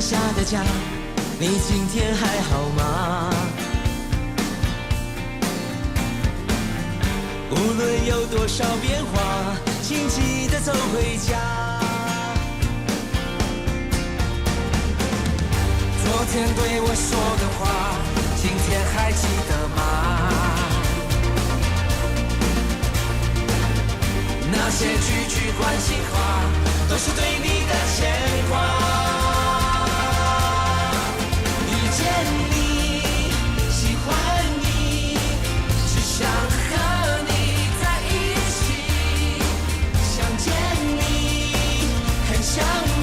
下的家，你今天还好吗？无论有多少变化，请记得走回家。昨天对我说的话，今天还记得吗？那些句句关心话，都是对你的牵挂。遇见你，喜欢你，只想和你在一起。想见你，很想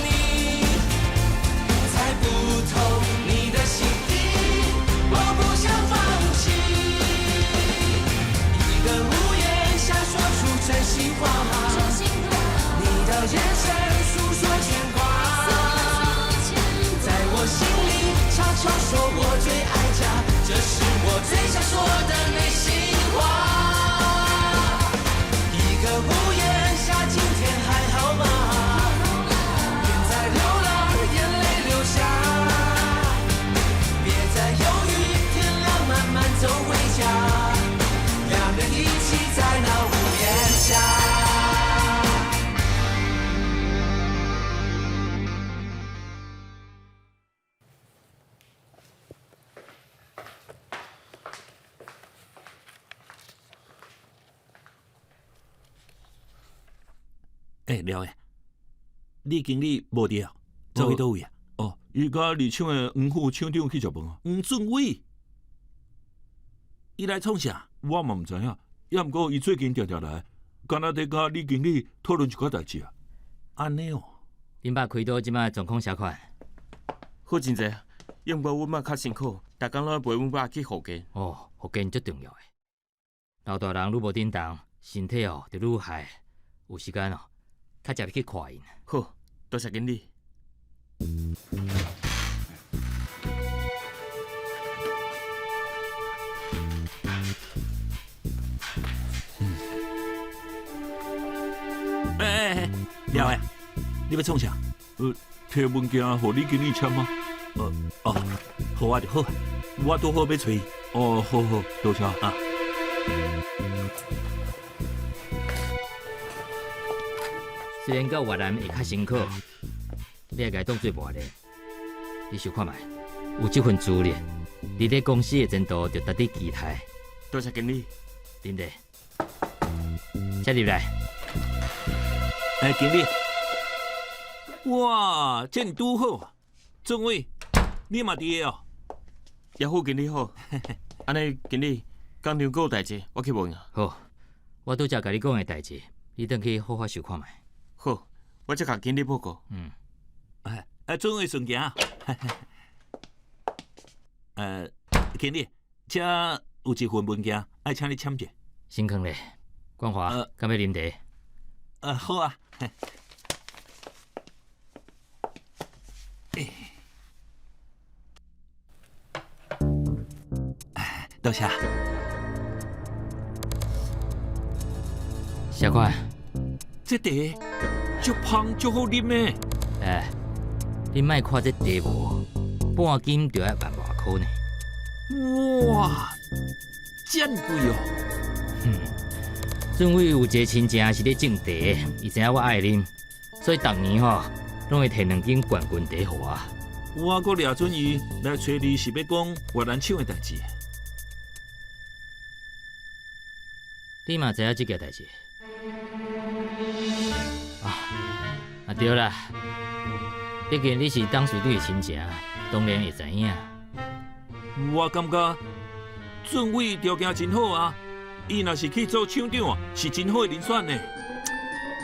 你，猜不透你的心意，我不想放弃。一个屋檐下说出真心话，你的眼神诉说牵挂，在我心里悄悄说我最爱家，这是我最想说的内心话。一个屋檐下，今天还好吗？别再流浪，眼泪流下，别再犹豫，天亮慢慢走回家，两人一起在那屋檐下。了诶，李经理无伫啊，走去倒位啊？哦，伊甲二厂的黄副厂长去食饭啊。黄俊伟，伊来创啥？我嘛毋知影，也毋过伊最近常常来，敢若伫甲李经理讨论一寡代志啊。安尼哦，恁爸开刀即摆状况啥款？好真济，也毋过阮妈较辛苦，逐工拢要陪阮爸去复健。哦，复健最重要诶。老大人愈无振动，身体哦就愈害。有时间哦，较食去看因。好，多谢经理。了诶，你要创啥？摕文件互李经理签吗？好啊就好，我拄好要找伊。哦，好好，多谢啊。虽然到越南会较辛苦，你也该当做磨练。你想看觅，有这份资历，你咧公司的前途就值得期待。多谢经理。林弟，车入来。经理，哇，真拄好。钟伟，你嘛伫个哦？也好，经理好。安尼，经理，工厂阁有代志，我去问啊。好，我拄则甲你讲的代志，你等去好好想看觅。好，我再甲经理报告。钟伟顺行。经理，这有一份文件，爱请你签者。辛苦咧，光华，敢要啉茶？好啊。多谢。小款，这茶足香足好啉的。你莫看这茶无，半斤就要1万外箍呢。哇，真贵哦！俊伟有一个亲戚是咧种茶，伊知影我爱啉，所以逐年拢会摕2斤冠军茶互我。我阁掠准伊来找你，是要讲越南厂的代志。你嘛知影这件代志？对啦，毕竟你是董事长的亲戚，当然会知影。我感觉俊伟条件真好啊，伊若是去做厂长啊，是真好的人选呢。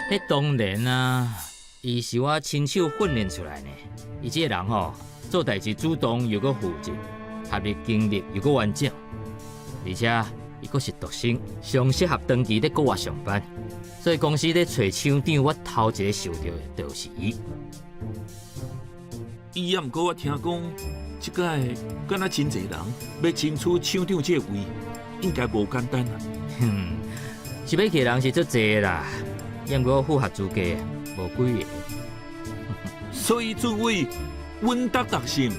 迄当然啊，伊是我亲手训练出来呢。伊这个人做代志主动又阁负责，学历经历又阁完整，而且伊阁是独生，上适合长期在国外上班。所以公司咧找厂长，我头一个想到的就是伊。伊也毋过我听讲，即届敢若真侪人要争取厂长这位，应该无简单啊。是要去的人是足侪啦，也毋过符合资格无几个。所以俊伟，稳达达心。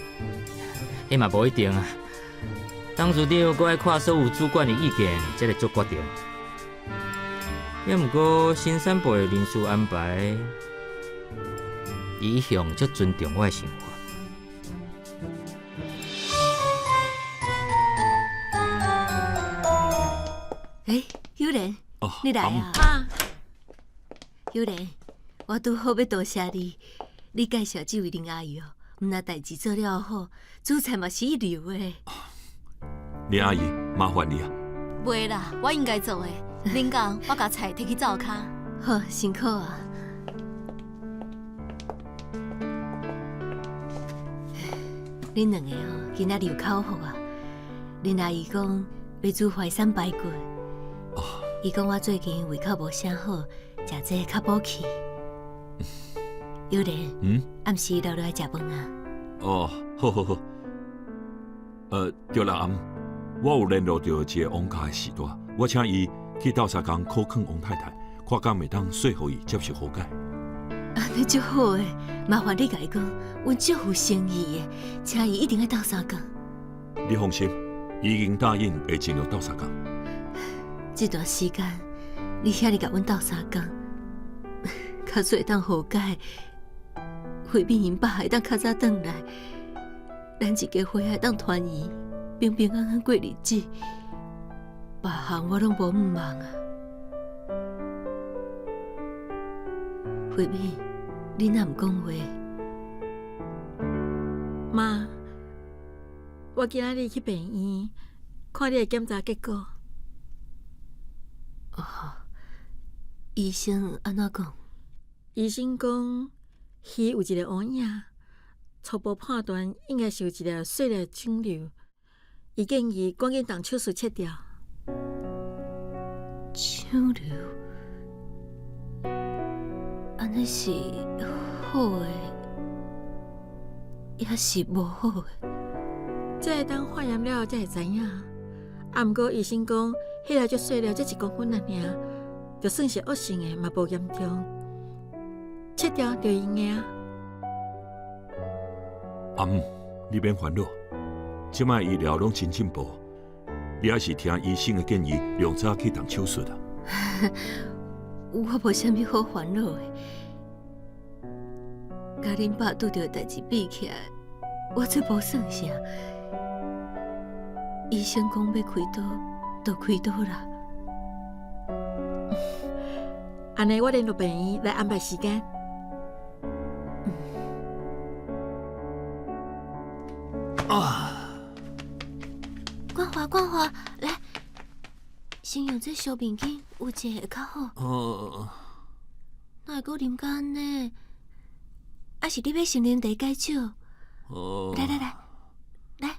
迄嘛无一定啊。董事长阁爱看所有主管的意见，才会做决定。也毋过新三部的人事安排，伊一向足尊重我的想法。友莲，你来啊！啊，友莲，我拄好要多谢你，你介绍这位林阿姨哦，毋但代志做了好，煮菜嘛是一流的。林阿姨，麻烦你啊。袂啦，我应该做的。恁讲，我甲菜摕去灶骹。好，辛苦啊！恁两个哦，今仔日有口福啊！林阿姨讲要煮淮山排骨。伊讲我最近胃口无啥好，食这较补气。友莲，暗时留落来食饭啊。哦，好好好。对了，我有联络到一个王家的时代，我请伊去斗相共考劝王太太，看敢会当说服伊接受和解。安尼足好诶，麻烦你甲伊讲，阮足有诚意诶，请伊一定要斗相共。你放心，伊已经答应会尽量斗相共。这段时间，你遐尼甲阮斗相共，较做当和解，回避因爸会当较早转来，咱一家伙会当团圆，平平安安过日子。别项我拢无毋忙啊。慧敏，你哪毋讲话？妈，我今仔日去病院看你的检查结果。哦，医生安怎讲？医生讲，鱼有一个乌影，初步判断应该是有一个细粒肿瘤，伊建议赶紧动手术切掉。肿瘤，安尼是好的，也是无好的。这等化验了才会知影。啊，毋过医生讲，迄个足细粒，才1公分尔，就算是恶性的，嘛无严重，切掉就用的啊。你免烦恼，即摆医疗拢真进步，你还是听医生的建议，量早去动手术啊。我无啥物好烦恼的，甲恁爸拄着代志比起来，我这无算啥。医生讲要开刀，就开刀啦。安尼，我联络病院来安排时间。冠华，来，先用这小面巾有一个会较好。哪会阁啉到安尼？还是你要先啉茶解酒？来。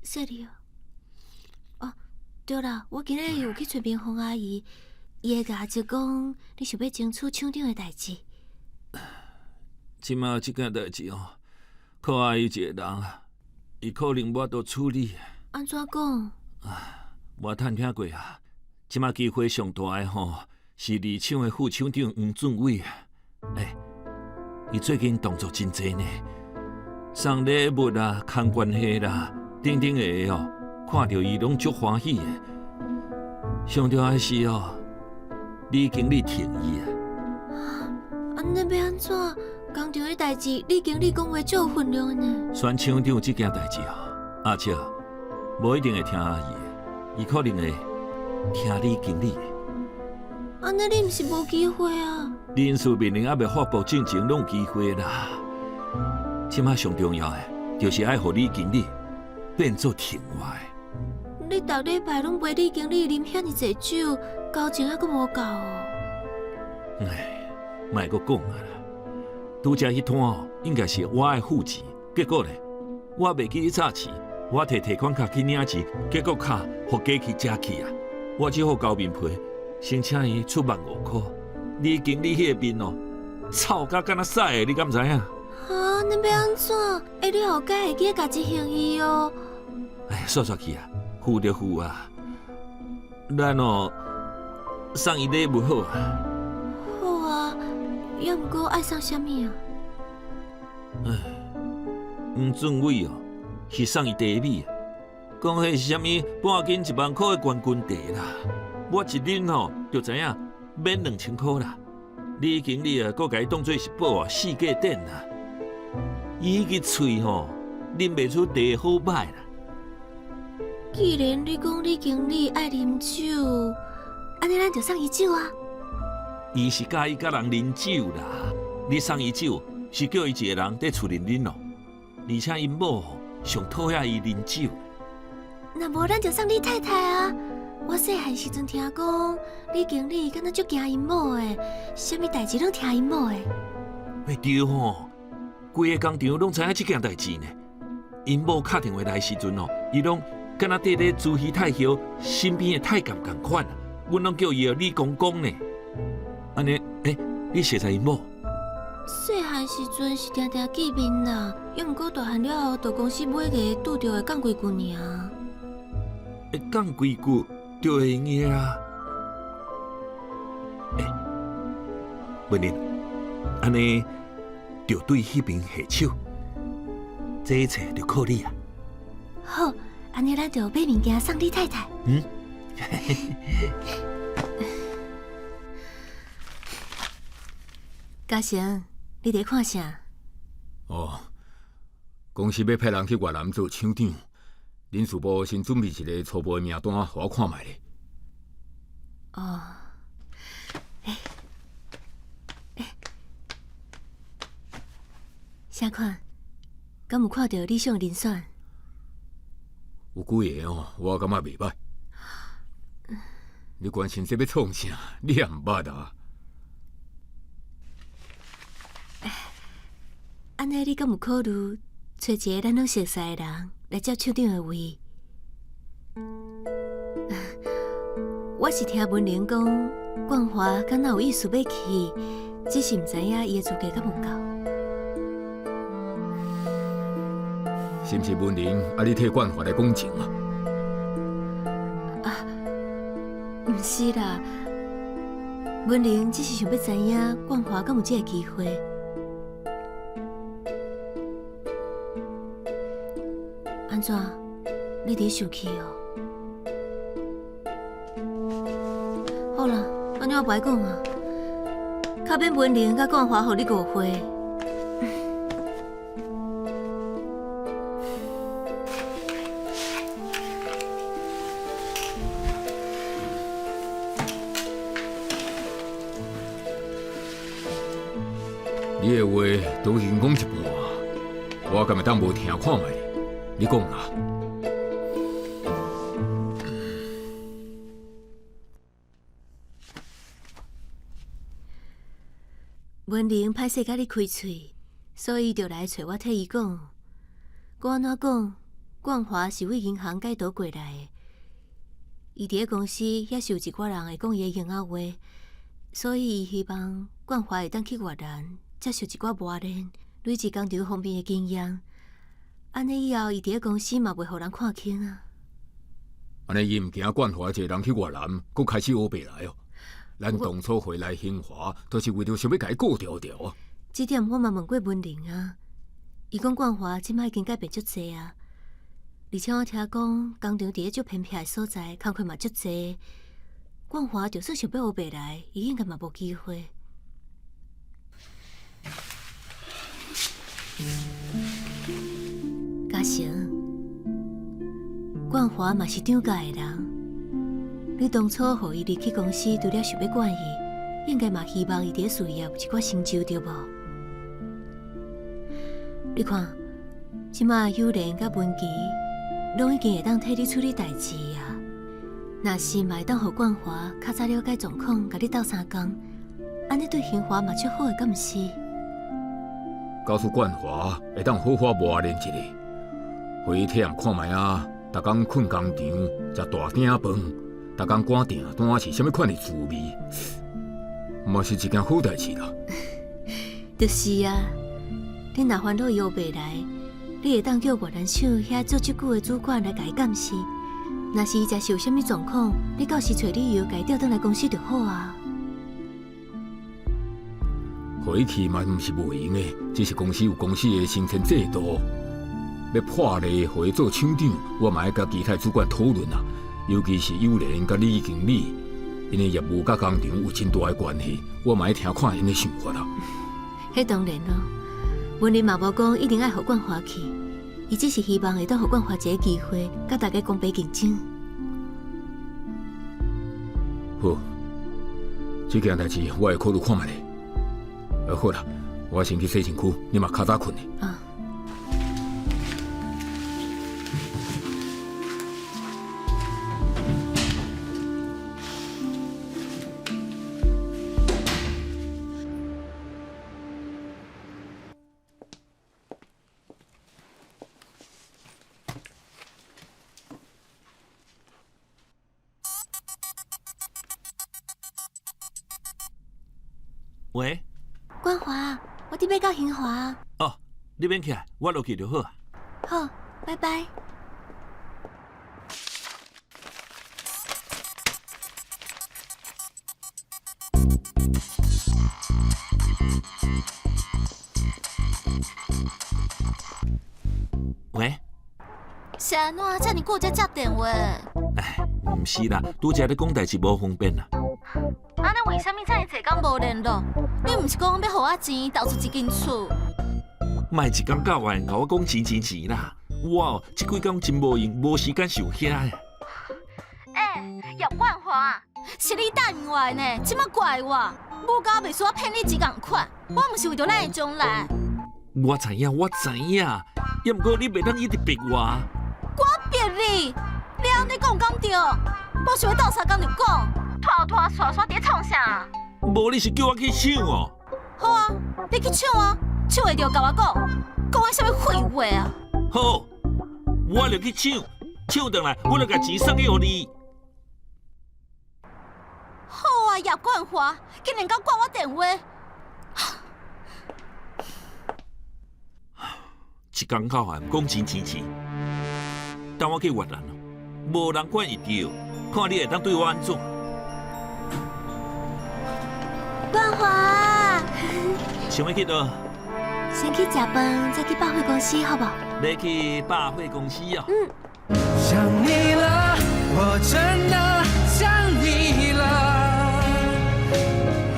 说你哦，对了，我今日有去找民芳阿姨，伊会甲我讲，你想要争取厂长的代志。即马即件代志靠阿姨一个人，伊可能无法处理。安怎讲？我探听过啊，即马机会上大的是二厂的副厂长黄俊伟啊。伊最近动作真济呢，送礼物啦、牵关系啦，等等的看到伊拢足欢喜的。上重要的是李经理挺伊啊。安尼要安怎？工厂的代志，李经理讲话最有分量的呢。选厂长这件代志阿姐无一定会听阿姨的，伊可能会听李经理的。安尼你毋是无机会啊？人事命令还未发布进前，拢有机会啦。即马上重要的，就是爱互李经理变做挺我的。你逐礼拜拢陪李经理啉遐尼济酒，交情还阁无够哦。莫阁讲啊啦！拄则迄摊应该是我的付钱，结果呢，我袂记你早起，我提款卡去领钱，结果卡互假去假去啊！我只好交面皮，先请伊出15000块。李经理迄个面臭甲敢若屎的，你敢知影？你要安怎？你后盖会记家己行医哦。煞去啊，付就付啊，咱送伊礼物好啊。好啊，要毋过爱送啥物啊？黄俊伟哦，是送伊第一米啊，讲迄是啥物半斤1万块的冠军茶啦，我一啉吼就知影免2000块啦。李经理啊，搁甲伊当做是宝啊，四价店啦。伊个喙吼，啉袂出茶好歹啦。既然你讲你经理爱啉酒，安尼咱就送伊酒啊。伊是介意甲人啉酒啦，你送伊酒是叫伊一个人在厝里啉咯，而且因某吼上讨厌伊啉酒。那无咱就送你太太啊！我细汉时阵听讲，李经理敢若足惊因某诶，啥物代志拢听因某诶。袂对吼，规个工厂拢知影即件代志呢。因某打电话来时阵哦，伊拢敢若缀咧朱熹太后身边的太监共款啊，阮拢叫伊李公公呢。安尼，你熟悉因某？细汉时阵是定定见面啦，又毋过大汉了后，到公司每个拄着会讲几句尔。会讲几句就会用啊。文林，安尼就对迄边下手，这一切就靠你啊。好，安尼咱就买物件送你太太。嘉诚，你伫看啥？哦，公司要派人去越南做厂长，人事部先准备一个初步的名单，互我看卖咧。哦，啥款？敢有看到理想人选？有几个哦，我感觉袂歹。你关心这要创啥？你也毋捌啊？安尼，你敢有考虑找一个咱拢熟悉的人来接厂长的位？我是听文玲讲，冠华敢若有意思要去，只是毋知影伊的资格敢有够。是毋是文玲你替冠华来讲情啊？毋是啦，文玲只是想要知影冠华敢有这个机会。安怎？你伫生气哦？好啦，安尼我白讲啊，较免文玲甲冠华互你误会。你的话都已经讲一半啊，我敢会当无听看卖？你讲啦。文玲歹势甲你开喙，所以就来找我替伊讲。我安怎讲？冠华是为银行改倒过来的，伊伫咧公司也是有一寡人会讲伊的英仔话，所以伊希望冠华会当去越南接受一寡磨练，累积工厂方面的经验。安尼以后，伊伫咧公司嘛袂互人看轻啊。安尼伊毋惊冠华一个人去越南，佫开始学白来哦。咱当初回来兴华，都是为着想要甲伊顾条条啊。这点我嘛问过文玲啊，伊讲冠华即摆已经改变足济啊，而且我听讲工厂伫咧足偏僻的所在，工课嘛足济。冠华就算想要学白来，伊应该嘛无机会。嘉诚，冠华嘛是厂家的人，你当初互伊离开公司，除了想要管伊，应该嘛希望伊伫事业有一寡成就，对无？你看，即马友莲甲文琪，拢已经会当替你处理代志啊。若是嘛会当互冠华较早了解状况，甲你斗相共，安尼对兴华嘛足好的，敢毋是？告诉冠华会当好好磨练一下，互伊体验看卖啊，逐工困工厂，食大鼎饭，逐工赶订单是啥物款的滋味，嘛是一件好代志啦。就是啊，你若烦恼伊学袂来，你会当叫越南厂遐做足久的主管来甲伊监视。若是伊真是有啥物状况，你到时找理由甲伊调转来公司就好啊。回去嘛，毋是无用的，只是公司有公司的生产制度。要破例，互伊做厂长，我嘛要甲其他主管讨论啊。尤其是友莲甲李经理，因的业务甲工厂有真大的关系，我嘛要听看因的想法啦。迄当然咯，文林嘛无讲一定爱互冠华去，伊只是希望会当互冠华一个机会，甲大家公平竞争。好，这件代志我会考虑看卖咧。好啦，我先去洗身躯，你嘛较早困咧。啊。喂，冠华，我伫要到兴华。哦，你免起来，我落去就好啊。好，拜拜。喂，是安怎遮尔久才接电话？哎，毋是啦，拄则咧讲代志无方便啦。安尼为虾米遮尔济工无联络？你毋是讲要互我钱投资一间厝？卖一工到晚，甲我讲钱啦！我这几工真无用，无时间想遐呀。叶冠华，是你答应我的呢，即摆怪我，母狗袂说我骗你钱共款，我毋是为着咱的将来。我知影，也毋过你袂当一直逼我。我逼你，你安尼讲敢对？我想要斗相共就讲，拖耍伫咧创啥？无你是叫我去抢哦？好啊，你去抢啊，抢会着甲我讲我啥物废话啊？好，我就去抢，抢倒来，我就甲钱送去互你。好啊，叶冠华，竟然敢挂我电话！一工到晚讲钱，等我去越南，无人管伊着，看你会当对我安怎？冠华，想要去倒？先去食饭，再去百货公司，好不好？你去百货公司哦。想你了，我真的想你了，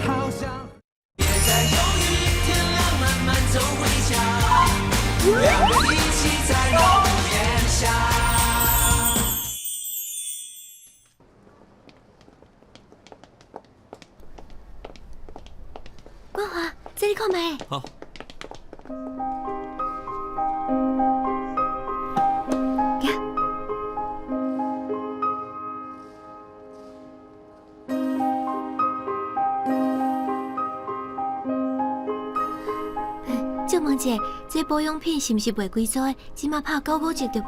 好想别再犹豫，天亮慢慢走回家，两个一起在容颜下。冠华，这里看麦。好。借问者，这保养品是毋是卖贵州的？即马拍950折对无？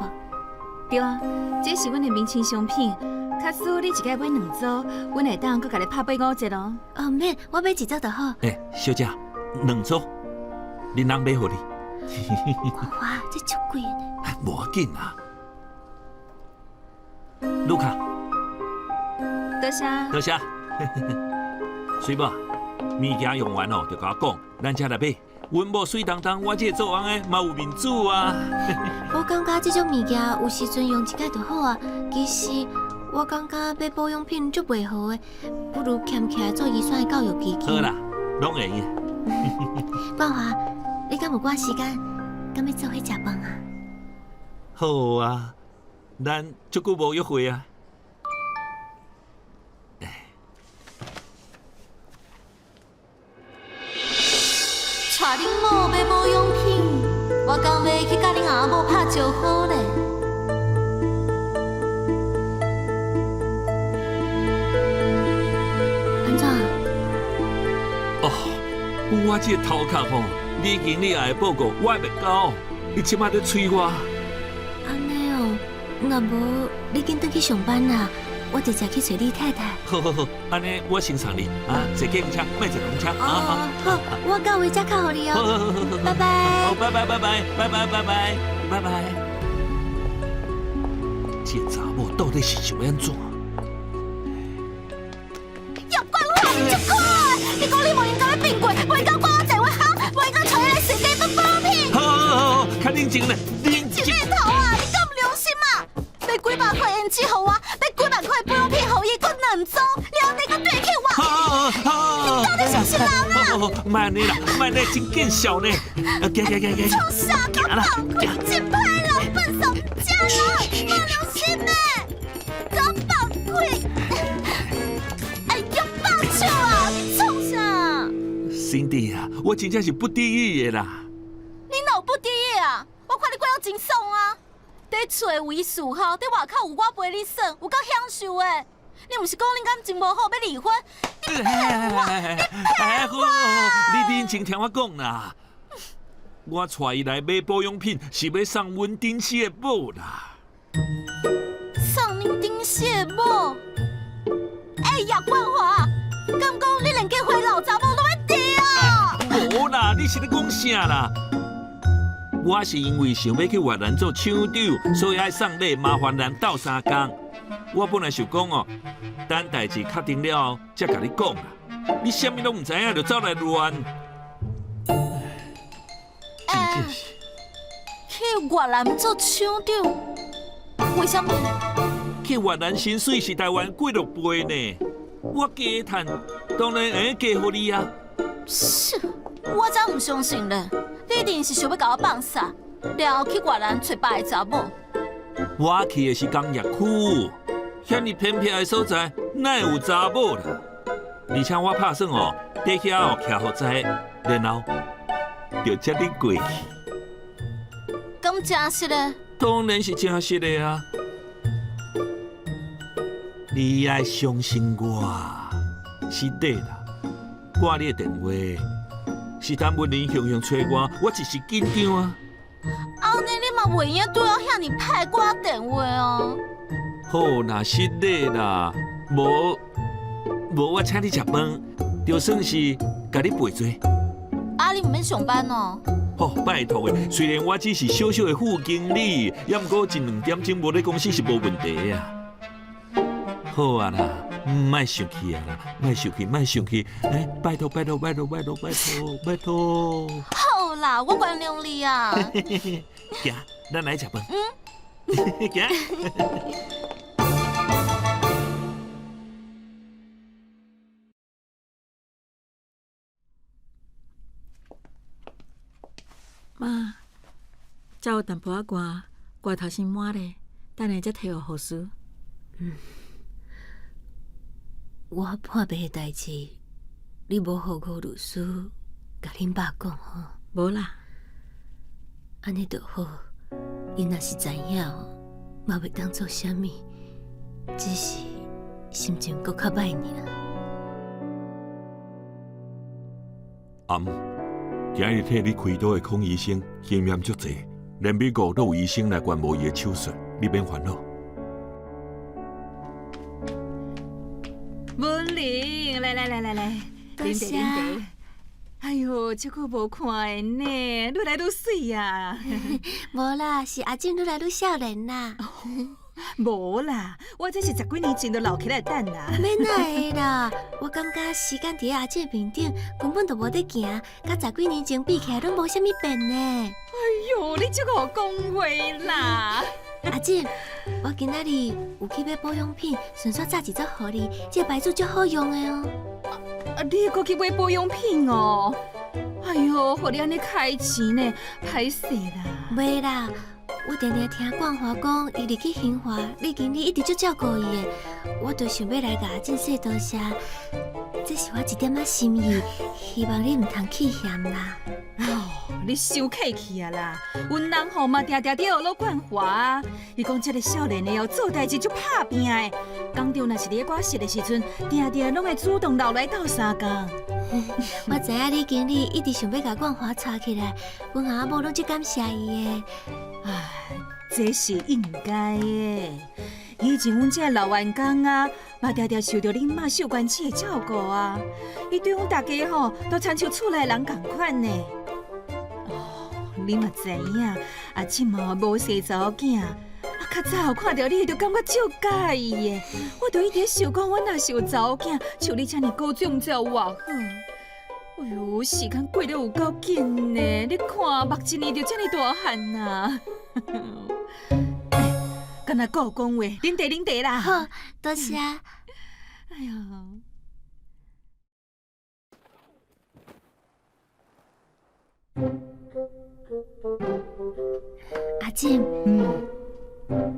对啊，这是阮的明星商品。假使你一概买2组，阮会当搁甲你拍850折哦。哦，免，我买1组就好。小姐，2组，恁人买互你。哇，这足贵呢。无要紧啊，卢卡，多谢。多谢。水宝，物件用完哦，就甲我讲，咱才来买。阮某水当当，我这做人诶嘛有面子啊。我感觉这种物件有时阵用一摆就好啊。其实我感觉买保养品足袂好诶，不如捡起来做预算的教育基金。好啦，拢会用。冠华，你敢有赶时间？敢要做伙食饭啊？好啊，咱足久无约会啊。带恁某买保养品，我刚要去甲恁阿某拍招呼咧。安怎？哦，我这头壳吼，李经理来报告我还袂到，伊即摆在催我。安尼哦，若无你紧转去上班啦，我直接去找你太太。好，安尼我先送你啊，坐计程车，莫坐公车啊。好，我到位才靠互你哦。好，拜拜。好，拜拜。这查某到底是想要安怎？叶冠华，你这款，你讲你无应该要变过，袂敢挂我电情呢？认真。这个头啊，你敢良心嘛？要几万块胭脂给我，要几万块保养品给伊，搁2组，了你搁对起我。你到底是不是人啊？慢点啦，慢点，真见笑呢。行。臭傻狗放屁，真歹人笨手假人，没良心呢！狗放屁！哎呀，罢手啊！你冲啥？Cindy 啊，我真正是不得已的啦。你哪有不得已啊？我看你过得真爽啊！在厝的为事吼，在外口有我陪你耍，有够享受的。你毋是讲恁感情无好要离婚？你骗我！你认真听我讲啦。我带伊来买保养品，是要送阮顶妻的某啦。送恁顶妻的某？哎呀，冠华，敢讲你连结婚老查某都要地啊？无啦，你是咧讲啥啦？我是因为想要去越南做厂长，所以爱送礼，麻烦人斗3工。我本来想讲哦，等代志确定了后，才甲你讲啦。你啥物拢唔知影，就走来乱。真正是。去越南做厂长，为什么？去越南薪水是台湾几落倍呢？我加赚，当然会加互你啊。是，我真唔相信咧，你一定是想要甲我放傻，然后去越南找别个查某。我去的是工业区，遐尼偏僻的所在，哪会有查某啦？而且我打算哦，在遐哦徛好在，然后就接你过去。咁真实咧？当然是真实的啊！你爱相信我，是对啦。挂你的电话，是谈文林雄雄找我一时紧张啊。安尼你嘛袂用对我遐尼歹挂电话哦。好啦，失礼啦，无我请你食饭，就算是甲你陪做。啊，你唔免上班哦。哦，拜托的，虽然我只是小小的副经理，也毋过1-2点钟无在公司是无问题啊。好啊啦，莫生气啊啦，莫生气，哎，拜托。好啦，我原谅你啊。行，咱来食饭。行。妈，才有淡薄仔汗头先满咧，等下才摕互护士。我破病的代志，你无互吴律师甲恁爸讲吼？无啦，安尼就好。伊若是知影，嘛袂当做啥物，只是心情搁较歹尔。今日替你开刀的孔医生经验足济，连美国都有医生来观摩伊的手术，你免烦恼。文玲，来，啉茶。哎哟，这个无看的呢，愈来愈水呀。无啦，是阿静愈来愈少年啦。无啦，我这是10几年前就留起来等啦。免那会啦，我感觉时间伫阿静面顶根本就无得行，甲10几年前比起来，拢无啥物变呢。哎哟，你这个讲话啦！阿静，我今仔日有去买保养品，顺便炸一组互你，这牌子足好用的哦。你搁去买保养品哦？哎哟，互你安尼开钱呢，歹势啦。袂啦。我常常听冠华讲，伊入去兴华，李经理一直足照顾伊的，我就想要来甲阿静说多谢，这是我一点仔心意，希望你唔通气嫌啦。哦，你伤客气啊啦！阮人吼嘛，常常伫学老冠华，伊讲这个少年的哦，做代志足拍拼的，工厂若是伫我熟的时阵，常常拢会主动留来斗3工。我知影李经理一直想要甲冠华带起来，阮阿某拢足感谢伊的。唉，这是应该的。以前阮这老员工啊，嘛常常受到恁妈秀官姐的照顾啊，伊对阮大家吼，都亲像厝内人共款呢。哦，你嘛知影，阿姊嘛无生查某囝，较早看到你就感觉足介意的，我就一直想讲，我若是有查某囝，像你这样高种才有偌好。哎呦，时间过得有够紧呢！你看，目一年就这么大汉呐。敢若讲话，啉茶啉茶啦。好，多谢。哎呀，阿进，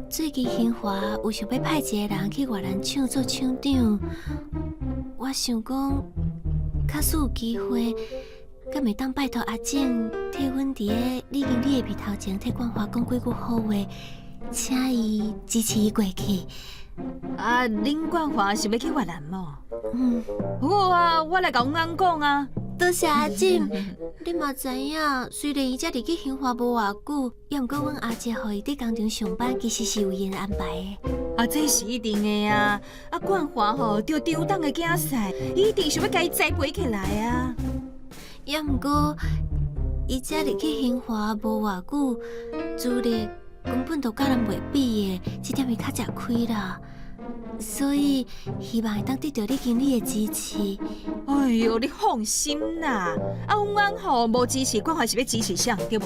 最近兴华有想要派一个人去越南唱做厂长，我想讲，假使有机会，敢会当拜托阿进替阮伫个李经理的面头前替冠华讲几句好话，请伊支持伊过去。啊，林冠华是要去越南无？好啊，我来甲阮翁讲啊。多谢阿进，你嘛知影，虽然伊才入去兴华无偌久，也毋过阮阿姐互伊伫工厂上班，其实是有因安排的。啊，这是一定的啊！啊，冠华吼，着张党的竞赛，伊一定想要甲伊栽培起来啊。也毋过，伊才入去兴华无偌久，资历根本就甲人袂比的，这点伊较吃亏啦。所以希望会当得到你经理的支持。哎呦，你放心啦！啊，阮翁吼无支持，冠华是要支持啥，对无？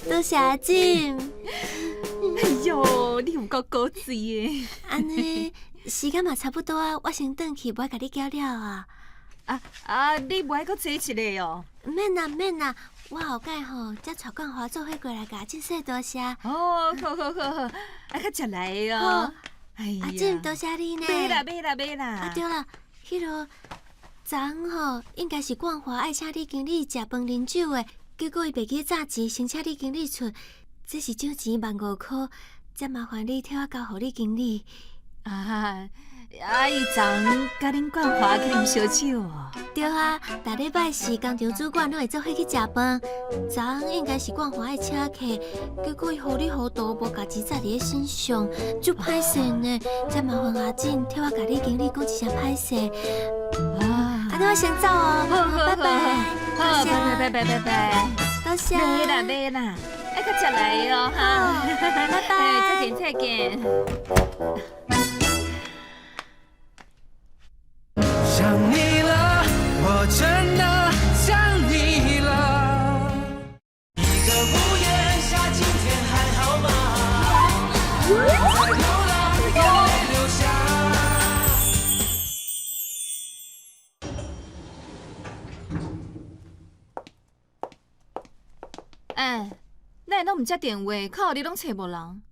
多谢阿进。哎呦，你有够古锥的。安尼时间嘛差不多啊，我先转去，无甲你搅了啊。你无爱阁坐一个哦？免啦免啦，我后盖吼，才带冠华做伙过来，甲真说多谢。哦，好，啊，较食来的哦。哎呀，阿进多谢你呢。买啦。啊对了，迄落昨昏吼，应该是冠华爱请李经理食饭啉酒的，结果伊袂记早钱，先请李经理出，这是奖钱15000块，再麻烦你替我交互李经理。伊昨昏甲恁冠华去啉烧酒哦。对啊，逐礼拜四工厂主管拢会做伙去食饭。昨昏应该是冠华爱请客，结果伊糊里糊涂无甲钱载伫咧身上，就歹势呢。再麻烦阿进替我甲李经理讲一声歹势。安尼我先走哦，拜拜。拜，多谢。买啦，爱较食来的哦哈。拜拜。再见。想你了，我真的想你了。一个屋檐下，今天还好吗？在流浪，眼泪流下。咱拢毋接电话，靠你拢找无人。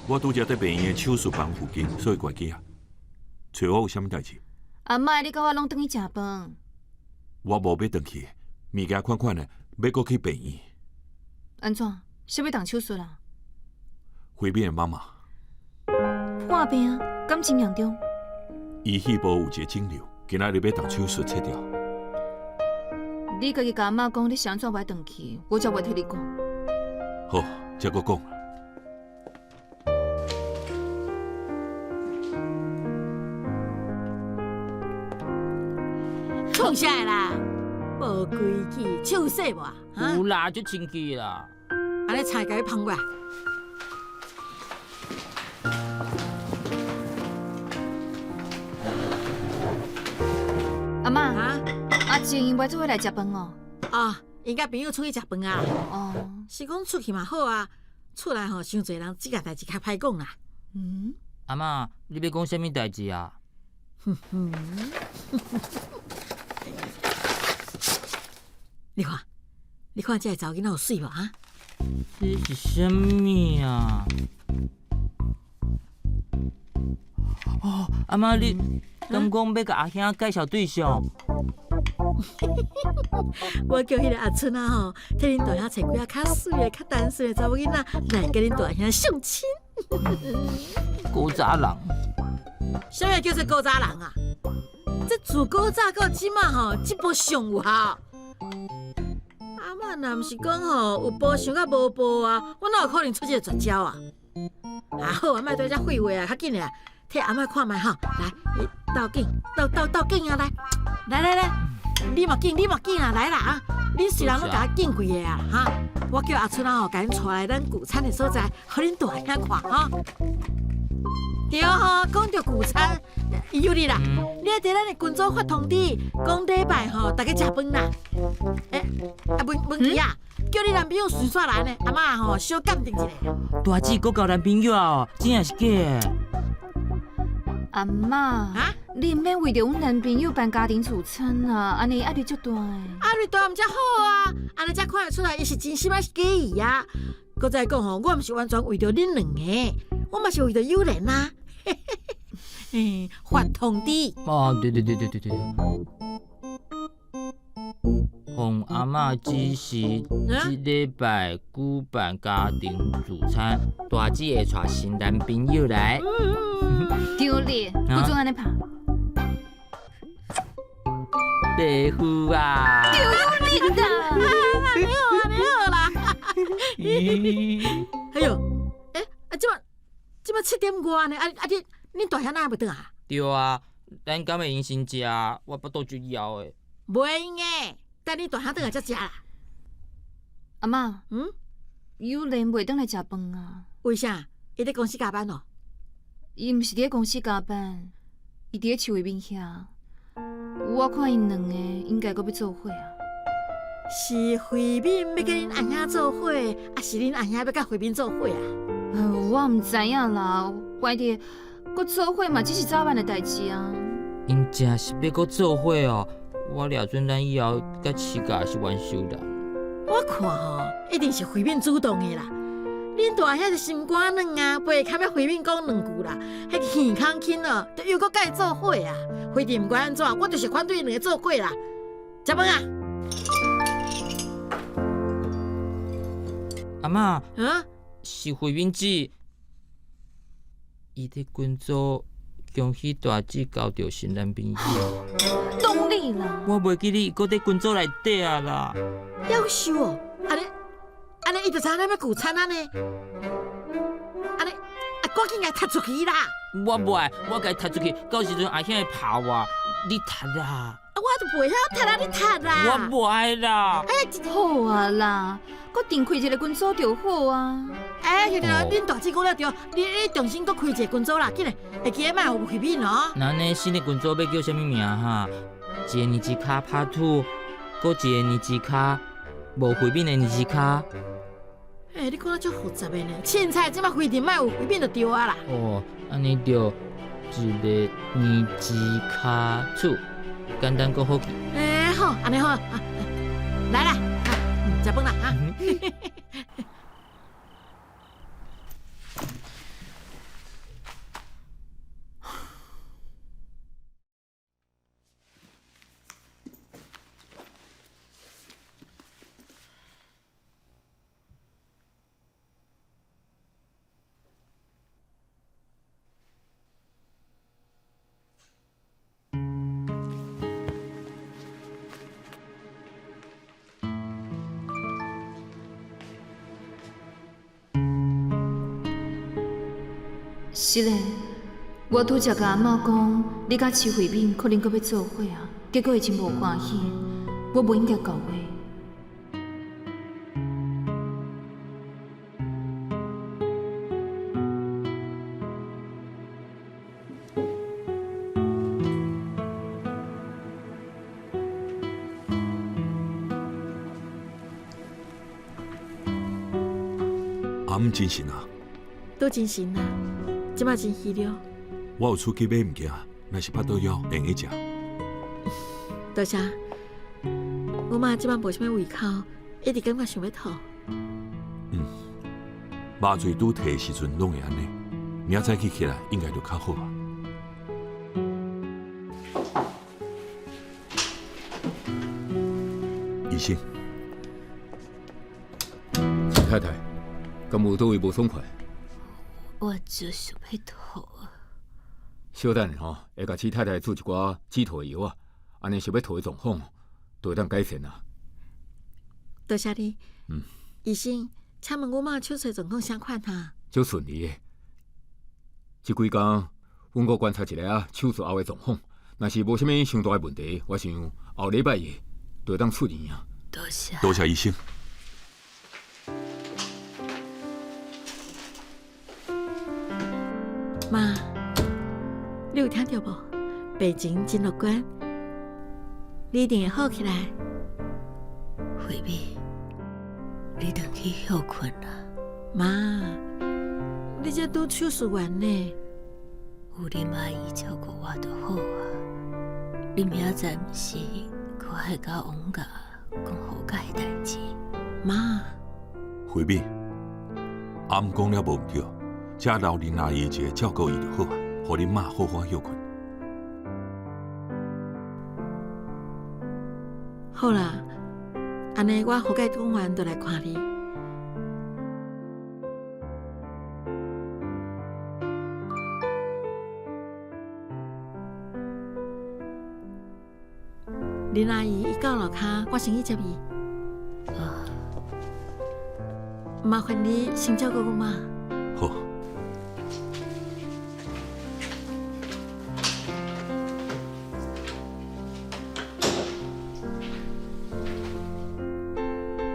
我拄则在病院的手术房附近，所以关机啊。找我有啥物代志？阿妈，你甲我拢等去食饭。我无要回去，物件款款的，要搁去病院。安怎？是要动手术啦？回边的妈妈破病，感情严重。伊肺部有一个肿瘤，今仔日要动手术切掉。你家己甲阿妈讲，你是安怎袂回去，我才袂替你讲。好，再搁讲。创啥啦？无规矩，唱戏无啊？有啦，就清气啦。安尼菜甲伊捧过来。阿妈，阿静伊袂做伙来食饭哦。因甲朋友出去食饭啊。是讲出去嘛好啊，厝内吼伤侪人，即个代志较歹讲啦。阿妈，你要讲啥物代志啊？你看这个查某囡仔有水无哈？这是啥物啊？阿妈，你敢讲要甲阿兄介绍对象？我叫迄个阿春啊吼，替恁大兄找几啊较水的、较单纯的查某囡仔来跟恁大兄相亲。古早人，啥物叫做古早人啊？这自古早到即马吼，即波上有效。阿嬷若毋是讲吼有步想甲无步啊，我哪有可能出这个绝招啊？好，莫对遮废话啊，较紧的，替阿嬷看卖吼，来，斗紧，斗紧啊，来，你嘛紧啊，来啦啊！恁虽然拢甲我敬几个啊，哈，我叫阿春啊吼，甲恁带来咱聚餐的所在，互恁大兄看哈。对吼，讲到聚餐，有你啦，你伫咱的群组发通知，讲礼拜吼吼，大家食饭啦。文琪啊，叫你男朋友顺续来呢，阿嬷吼小鉴定一下。大姊搁交男朋友啊，真正是假的？阿嬷，啊，你毋免为着阮男朋友办家庭主餐啊，安尼压力足大诶。阿瑞大毋才好啊，安尼才看得出来伊是真心还是假意啊。搁再讲吼，我毋是完全为着恁两个，我嘛是为着友人啊。发通知。哦，对。洪阿嬷指示，即礼拜举办家庭主餐，大姊会带新男朋友来。丢脸，不准安尼拍。伯父啊！丢脸的。你好啦。哎呦，即马7点外呢，恁大兄哪还袂倒啊？对啊，咱敢会用先食，我腹肚就枵诶。袂用诶，等恁大兄倒来才食啦。阿嬷，友莲袂当来食饭啊？为啥？伊伫公司加班哦？伊毋是伫咧公司加班，伊伫咧树围面遐。我看因两个应该阁要做伙啊。是慧敏要甲恁阿兄做伙，还是恁阿兄要甲慧敏做伙啊？我毋知影啦，反正阁做伙嘛，只是早晚的代志啊。因真是要阁做伙哦，我掠准咱以后甲饲家是元首人。我看吼，一定是慧敏主动的啦。恁大兄是心肝软啊，袂堪要慧敏讲两句啦。迄耳康轻哦，就又阁甲伊做伙啊。非定不管安怎，我就是反对因两个做伙啦。食饭啊！阿嬷，啊？是慧敏姊，伊伫群组恭喜大姊交到新男朋友。懂你啦！我袂记你搁伫群组内底啊啦。夭寿哦！安尼伊就知咱要聚餐啊呢。安尼赶紧来踢出去啦！我袂，我甲伊踢出去，到时阵阿兄会跑我，你踢啦。我就袂晓踢啦，你踢啦！我袂啦。好啊啦，搁订开一个群组就好啊。对，恁大姊讲了对，你重新搁开一个群组啦，紧嘞，会记得卖有慧敏哦。那呢新的群组要叫啥物名哈？一个年纪卡拍兔，搁一个年纪卡无慧敏的年纪卡。你讲得足复杂的呢，凊彩即马规定卖有慧敏就对啊啦。哦，安尼就一个年纪卡厝，简单搁好记。好，安尼好，来啦，食饭啦啊！是嘞，我拄则甲阿嬷讲，你甲徐慧敏可能阁要做伙啊，结果伊真无欢喜，我无应该讲话。阿姆真神啊！都真神啊！即马真虚了。我有出去买物件，若是腹肚枵，会用食。多谢。我妈即马无啥物胃口，一直感觉想要吐。麻醉拄摕的时阵拢会安尼，明仔起来应该就较好啊。医生，陈太太，敢有倒位无爽快？我就想要吐啊！小等吼，会甲七太太做一寡止吐的药啊，安尼想要吐的状况就会当改善啊。多谢你。医生，请问我妈手术状况啥款啊？足顺利的。这几天，阮阁观察一下手术后的状况，若是无啥物伤大的问题，我想后礼拜日就会当出院啊。多谢。多谢医生。妈，你有听到无？病情真乐观。你一定会好起来。慧美，你回去休困啦。妈，你这拄手术完呢，有你阿姨照顾我就好啊。你明仔载毋是可爱甲王家讲好解的代志？妈，慧美，阿姆讲了无毋对，只留恁阿姨一个照顾伊就好啊，互恁妈好好休困。好啦，安尼我好解讲完就来看你。林阿姨伊到楼骹，我先去接伊。啊，麻烦你先照顾我妈。好。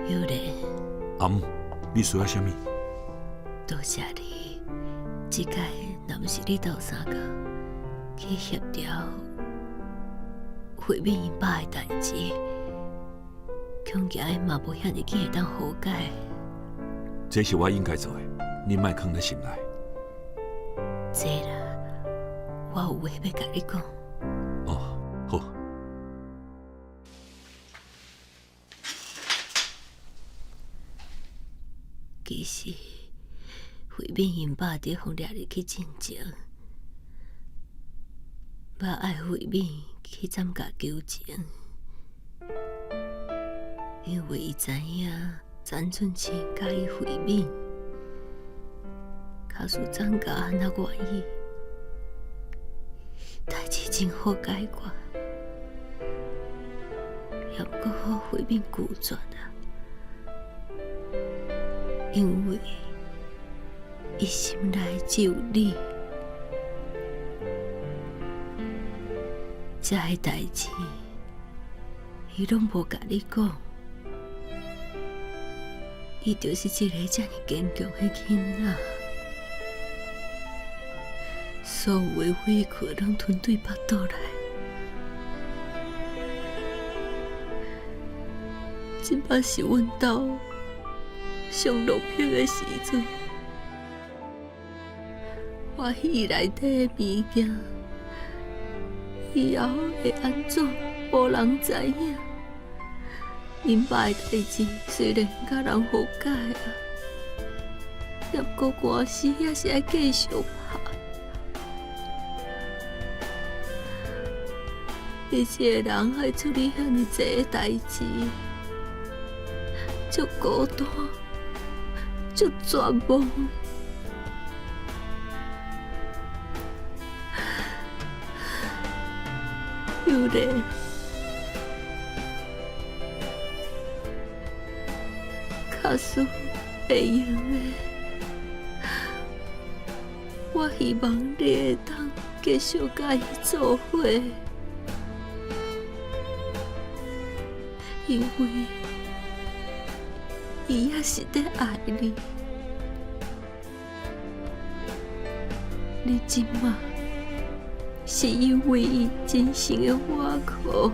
有咧，阿姆，你需要啥物？多谢你。即届若毋是你斗相共去协调慧美因爸的代志，恐惊伊嘛无遐尼紧会当好解。这是我应该做的，你莫放在心内。这啦，我有话要甲你讲。哦，好。其实，慧美因爸伫互掠入去之前，我爱慧美去参加求情，因为伊知影詹俊清甲伊慧美，假使张家安那愿意，代志真好解决。也毋过好慧美拒绝啊，因为伊心内只有你。这个代志，伊拢无甲你讲，伊就是一个这么坚强的囡仔，所有的委屈拢吞对腹肚内。即摆是阮兜上落魄的时阵，我戏内底的物件，以后会安怎，无人知影。因爸的代志虽然甲人和解啊，也不过官司也是爱继续拍。你一个人爱处理遐尼济的代志，足孤单，足绝望。有咧，假使会用的，我希望你会当继续甲伊做伙，因为伊也是在爱你。你今嘛是伊唯一真心的依靠。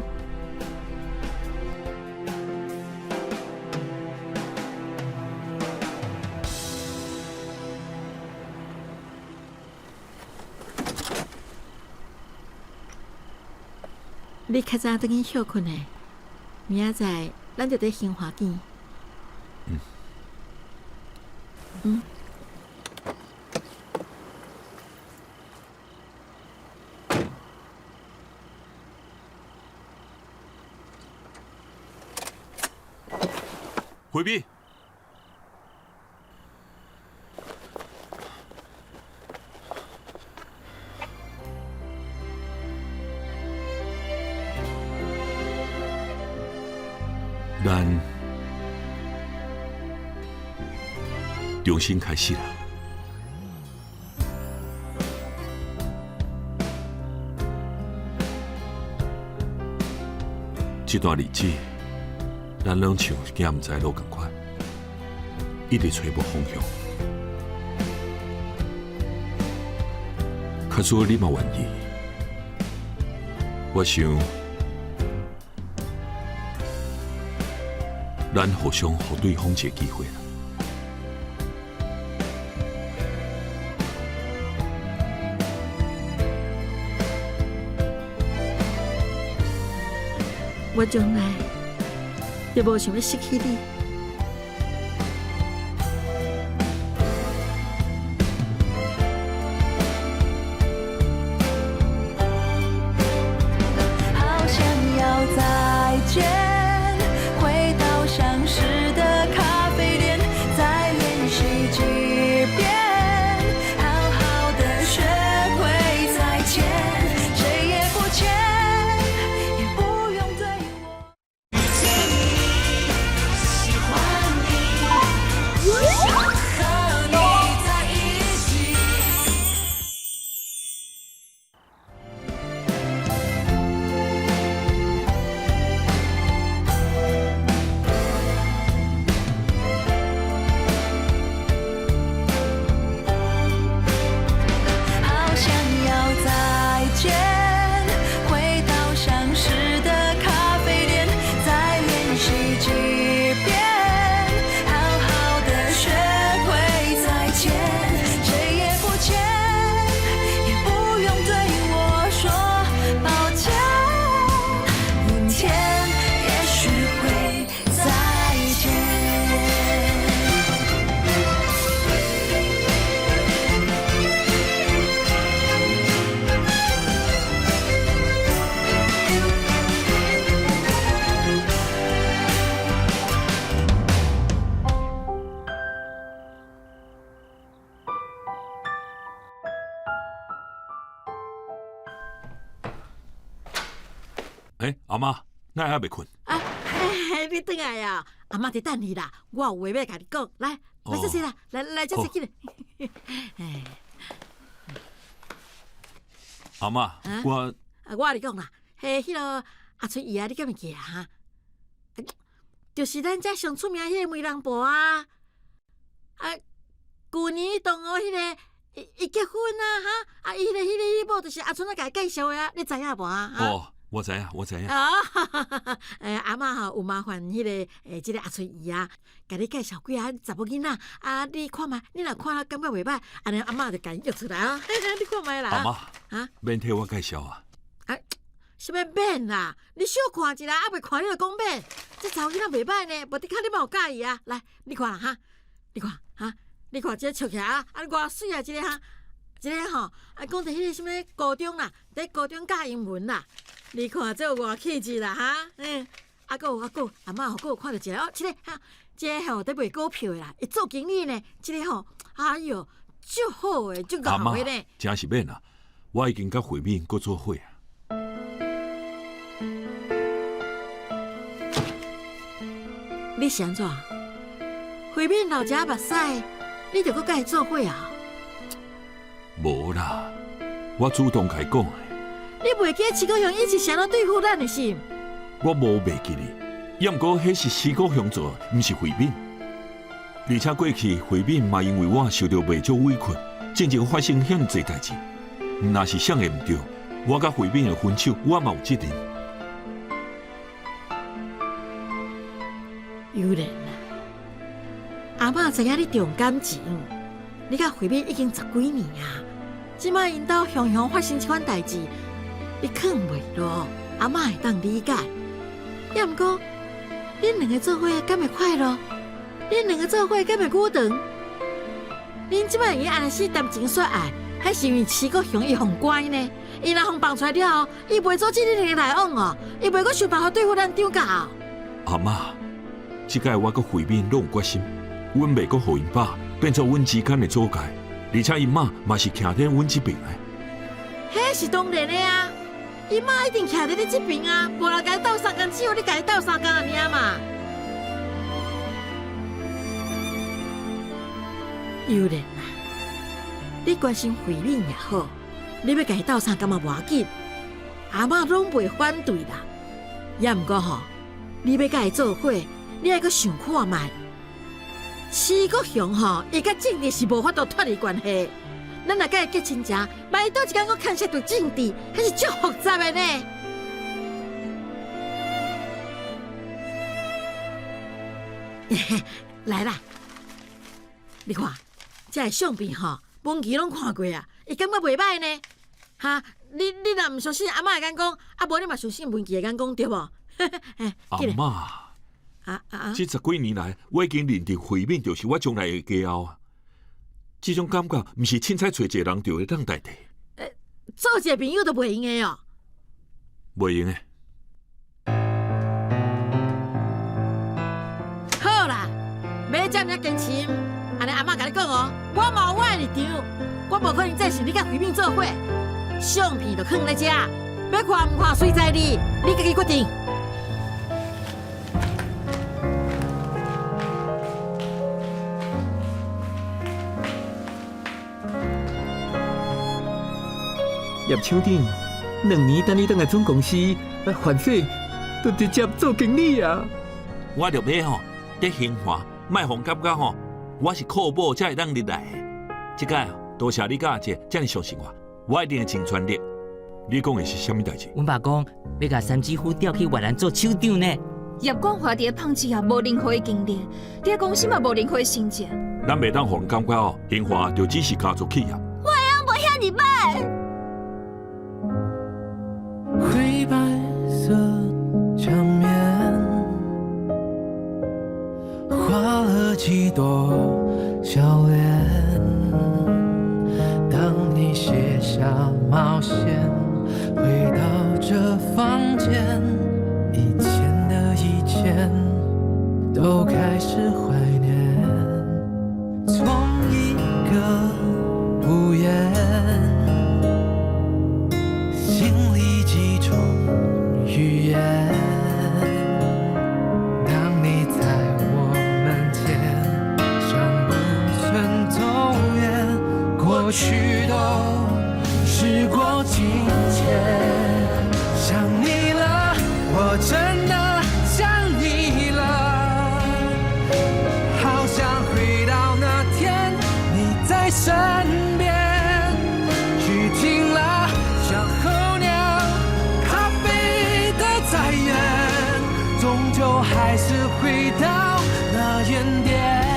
你较早等去休困的，明仔载咱就伫新华见。回避。咱重新开始啦。这段日子，咱拢像行唔知路共款，一直找无方向。假使你嘛愿意，我想咱互相互对方一个机会啦。我从来也无想要失去你。好想要再见，回到相识的咖啡店，再练习几遍，好好的学会再见，谁也不欠，也不用对我。遇见你，喜欢你，想和你在一起。好想要再见，回到相识的咖啡店，再练习几遍，好好的学会再见，谁也不欠，也不用对我说抱歉，明天也许会再见。阿妈，那还未困？你倒来啊！阿妈在等你啦，我有话要甲你讲，来，来这些啦，来这些进来。阿妈，我我甲你讲啦，迄个阿翠姨啊，你敢会记啊？哈，就是咱遮上出名迄个媒人婆啊！旧年同学迄个伊结婚啊，哈！伊迄个某就是阿春啊，甲伊介绍的啊，你知影无啊？哦，我知影，我知影。阿嬷吼有麻烦迄个即个阿翠姨啊，甲你介绍几啊查某囡仔啊，你看觅，你若看感觉袂歹，安尼阿嬷就甲伊约出来啊，你看觅啦。阿妈，免替我介绍啊。啥物免啦？你小看一下，还袂看你就讲免。这查某囡仔袂歹呢，无得看你嘛有介意啊？来，你看啦哈，你看哈，你看这笑起来啊，偌水啊，这个哈，这个吼，讲着迄个什么高中啦，在高中教英文啦。你看这有偌气质啦哈，还佫有阿嬷佫有看到一个哦，这个哈，这个吼在卖股票的啦，伊做经理呢，这个吼，哎哟，足好诶，足阿妈牛诶呢。真是免啊，我已经甲慧敏搁做伙啊。你是安怎？慧敏老家目屎，你就搁甲伊做伙啊？无啦，我主动开讲的。你袂记七哥兄一直想要对付咱的是？我无袂记哩，要毋过迄是四国兄做，毋是慧敏。而且过去慧敏嘛因为我受到袂少委屈，真正发生遐济代志。若是想的毋对，我甲慧敏的分手，我嘛有责任。有人啊，阿嬷知影你重感情，你甲慧敏已经10几年啊，即摆因兜常常发生这款代志，你藏袂落，阿嬷会当理解。要毋过，恁两个做伙敢会快乐？恁两个做伙敢会久长？恁即摆已经安尼死谈情说爱，还是因为七国兄伊放乖呢？伊若放出来了后，伊袂阻止恁两个来往哦，伊袂阁想办法对付咱张家哦。阿妈，即届我甲慧敏拢有决心，阮袂阁互因爸变做阮之间的阻界，而且因妈嘛是徛在阮这边的。迄是当然的啊，伊妈一定徛在你这边啊，无人甲伊斗相共，只有你甲伊斗相共安尼啊嘛。有人啊，你关心慧敏也好，你要甲伊斗相共嘛无要紧，阿嬷拢袂反对啦。也毋过吼，你要甲伊做伙，你还阁想看觅。四国雄吼，伊甲政治是无法度脱离关系。咱若甲伊结亲情，万一倒一天佫牵涉到政治，迄是足复杂的呢。来啦，你看，这个相片吼，文琪拢看过啊，伊感觉袂歹呢。哈，你若唔相信阿嬷的眼光，啊无你嘛相信文琪的眼光对无？阿嬷，这10几年来，我已经认定慧敏就是我将来的家后啊。这种感觉，毋是凊彩找一个人就会当代替。做一个朋友都袂用的哦。袂用的。好啦，别这么坚持。安尼阿嬷甲你讲哦，我嘛有我的立场，我无可能再是你甲慧敏做伙。相片就放在这，要看唔看随在你，你家己决定。叶厂长，2年等你倒来总公司，反正就直接做经理啊！我着要吼，伫兴华，卖互感觉吼，我是靠母才会当入来的。即摆多谢你甲阿姐遮尔相信我一定会尽全力。你讲的是啥物代志？阮爸讲要甲三姊夫调去越南做厂长呢。叶冠华伫纺织业无任何的经历，伫公司嘛无任何的成绩。咱袂当互人感觉哦，兴华就只是家族企业。我也无遐尼歹。灰白色墙面，画了几朵笑脸。当你卸下冒险，回到这房间，以前的以前都开始怀念。从一个屋檐，心里几种语言。当你在我们前，像不曾走远，过去都时过境迁。想你了，我真的想你了，好想回到那天你在身边。雨停了，像候鸟，它飞得再远，终究还是回到那原点。